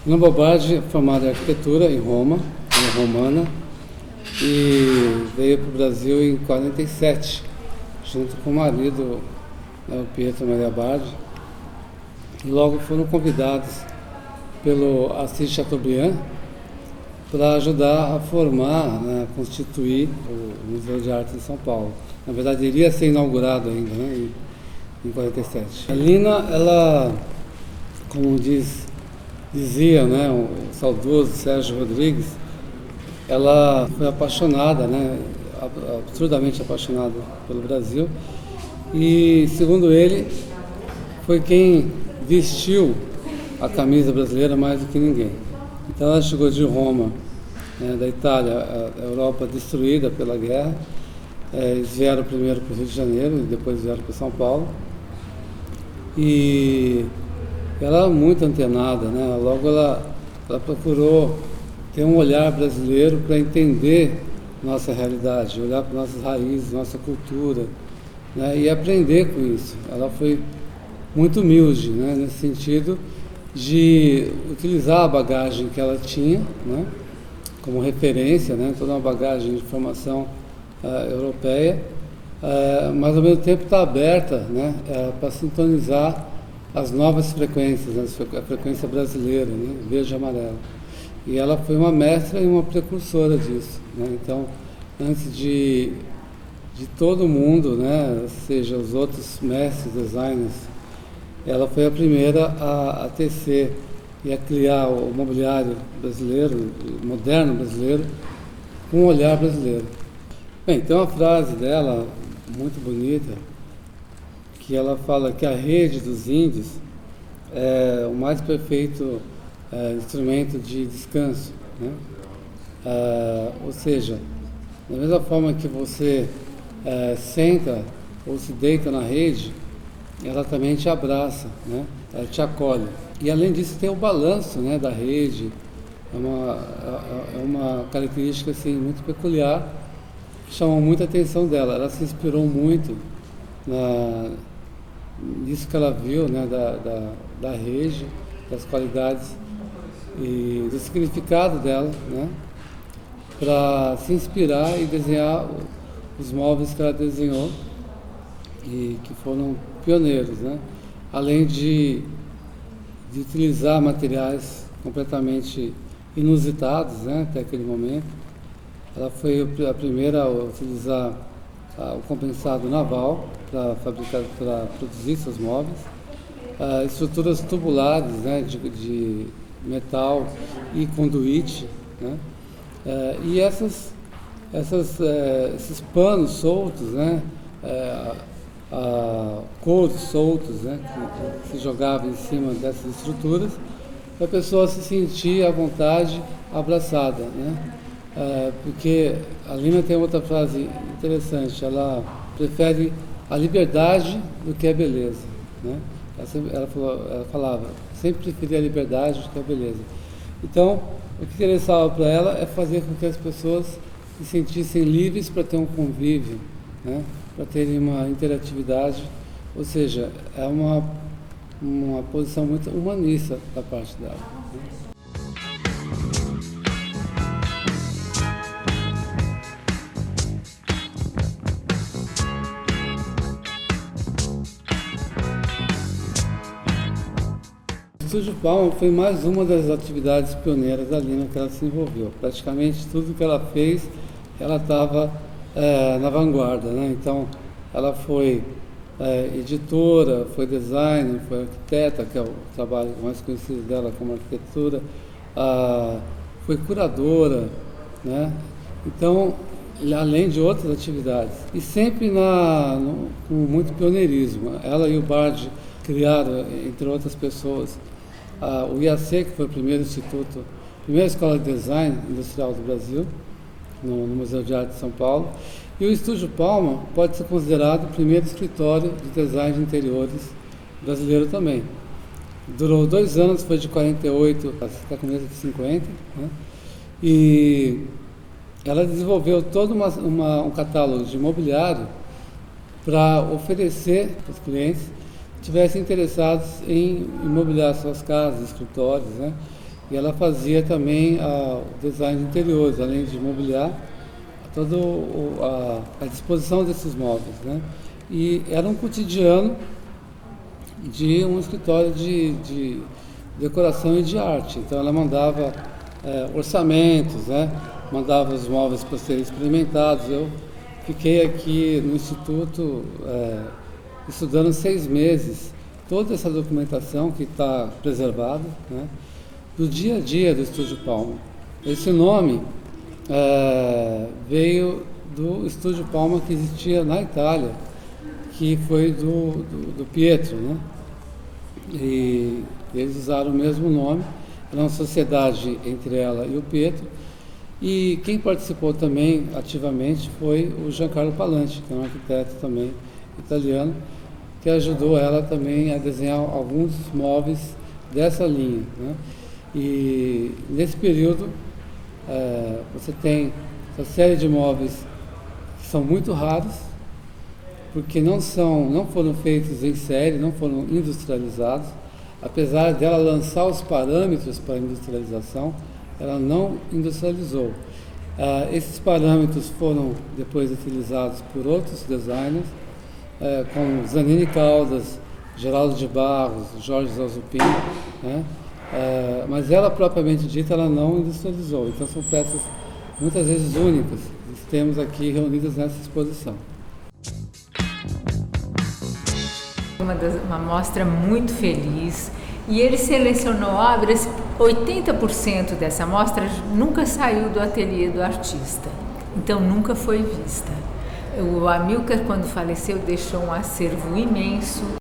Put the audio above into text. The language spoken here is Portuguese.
Lina Bobardi é formada em arquitetura em Roma, ela é romana, e veio para o Brasil em 47, junto com o marido, o Pietro Maria Bardi, e logo foram convidados pelo Assis Chateaubriand para ajudar a formar, né, a constituir o Museu de Arte de São Paulo. Na verdade, iria ser inaugurado ainda, né, em 47. A Lina, ela, como dizia, né, o saudoso Sérgio Rodrigues, ela foi apaixonada, né, absurdamente apaixonada pelo Brasil, e, segundo ele, foi quem vestiu a camisa brasileira mais do que ninguém. Então ela chegou de Roma, né, da Itália, a Europa destruída pela guerra. Eles vieram primeiro para o Rio de Janeiro e depois vieram para São Paulo. E ela muito antenada, né? Logo ela procurou ter um olhar brasileiro para entender nossa realidade, olhar para nossas raízes, nossa cultura, né, e aprender com isso. Ela foi muito humilde, né, nesse sentido de utilizar a bagagem que ela tinha, né, como referência, né, toda uma bagagem de formação europeia, mas ao mesmo tempo está aberta, né, para sintonizar as novas frequências, né, a frequência brasileira, né, verde e amarelo. E ela foi uma mestra e uma precursora disso, né. Então, antes de todo mundo, né, ou seja, os outros mestres designers, ela foi a primeira a tecer e a criar o mobiliário brasileiro, moderno brasileiro, com um olhar brasileiro. Bem, tem uma frase dela muito bonita, que ela fala que a rede dos índios é o mais perfeito instrumento de descanso, né? Ou seja, da mesma forma que você senta ou se deita na rede, ela também te abraça, né? Ela te acolhe. E além disso tem o balanço, né, da rede, é uma característica assim, muito peculiar, que chamou muita atenção dela. Ela se inspirou muito nisso que ela viu, né, da rede, das qualidades e do significado dela, né, para se inspirar e desenhar os móveis que ela desenhou e que foram pioneiros, né? Além de utilizar materiais completamente inusitados, né, até aquele momento. Ela foi a primeira a utilizar o compensado naval para produzir seus móveis, estruturas tubulares, né, de metal e conduíte, né, e esses panos soltos, né, couros soltos, né, que se jogavam em cima dessas estruturas, para a pessoa se sentir à vontade, abraçada, né? Porque a Lina tem outra frase interessante, ela prefere a liberdade do que a beleza, né? Ela falava, sempre preferia a liberdade do que a beleza. Então, o que interessava para ela é fazer com que as pessoas se sentissem livres para ter um convívio, né? Para terem uma interatividade, ou seja, é uma posição muito humanista da parte dela, né? O Estúdio Palma foi mais uma das atividades pioneiras da Lina que ela se envolveu. Praticamente tudo que ela fez, ela estava na vanguarda, né? Então, ela foi editora, foi designer, foi arquiteta, que é o trabalho mais conhecido dela como arquitetura, foi curadora, né? Então, além de outras atividades. E sempre com muito pioneirismo. Ela e o Bardi criaram, entre outras pessoas, o IAC, que foi o primeiro instituto, primeira escola de design industrial do Brasil, no Museu de Arte de São Paulo. E o Estúdio Palma pode ser considerado o primeiro escritório de design de interiores brasileiro também. Durou 2 anos, foi de 48 até começo de 50, né? E ela desenvolveu todo um catálogo de imobiliário para oferecer para os clientes que estivessem interessados em imobiliar suas casas, escritórios, né? E ela fazia também o design de interiores, além de mobiliar toda a disposição desses móveis, né? E era um cotidiano de um escritório de decoração e de arte. Então ela mandava orçamentos, né? Mandava os móveis para serem experimentados. Eu fiquei aqui no Instituto estudando 6 meses toda essa documentação que está preservada, né? Do dia a dia do Estúdio Palma. Esse nome veio do Estúdio Palma que existia na Itália, que foi do Pietro, né? E eles usaram o mesmo nome, era uma sociedade entre ela e o Pietro, e quem participou também ativamente foi o Giancarlo Palanti, que é um arquiteto também italiano, que ajudou ela também a desenhar alguns móveis dessa linha, né? E nesse período você tem essa série de móveis que são muito raros, porque não foram feitos em série, não foram industrializados. Apesar dela lançar os parâmetros para a industrialização, ela não industrializou. Esses parâmetros foram depois utilizados por outros designers, como Zanini Caldas, Geraldo de Barros, Jorge Zalzupin, né? Mas ela propriamente dita, ela não industrializou. Então são peças muitas vezes únicas que temos aqui reunidas nessa exposição. Uma mostra muito feliz, e ele selecionou obras, 80% dessa mostra nunca saiu do ateliê do artista, então nunca foi vista. O Amilcar, quando faleceu, deixou um acervo imenso.